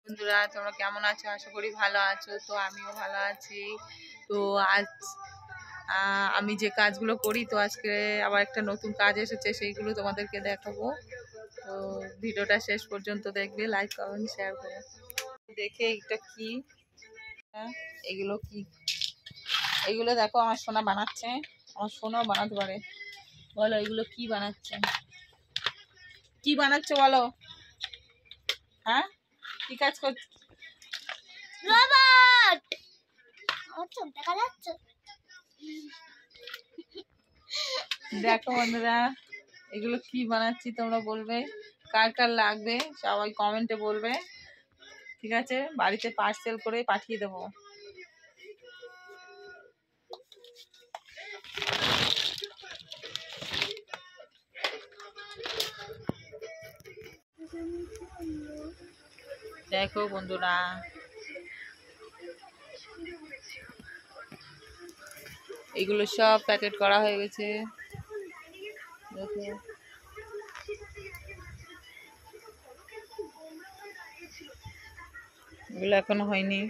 বন্ধুরা, তোমরা কেমন আছো? আশা করি ভালো আছো। তো আমিও ভালো আছি। তো আজ আমি যে কাজগুলো করি, তো আজকে আবার একটা নতুন কাজ এসেছে, সেইগুলো তোমাদেরকে দেখাবো। তো ভিডিওটা শেষ পর্যন্ত দেখবে, লাইক কমেন্ট শেয়ার করো। দেখে এটা কি, এগুলো কি, এগুলো দেখো আমার সোনা বানাচ্ছে। আমার সোনাও বানাতে পারে। বলো এগুলো কি বানাচ্ছে, কি বানাচ্ছে বলো। হ্যাঁ, কি কাজ করছে? রোবট। আমার চোখ দেখা যাচ্ছে। দেখো বন্ধুরা, এগুলো কি বানাচ্ছি তোমরা বলবে, কার কার লাগবে সবাই কমেন্টে বলবে। ঠিক আছে, বাড়িতে পার্সেল করে পাঠিয়ে দেবো। দেখো বন্ধুরা, এগুলো সব প্যাকেট করা হয়ে গেছে। দেখো, এগুলো এখনো হয়নি।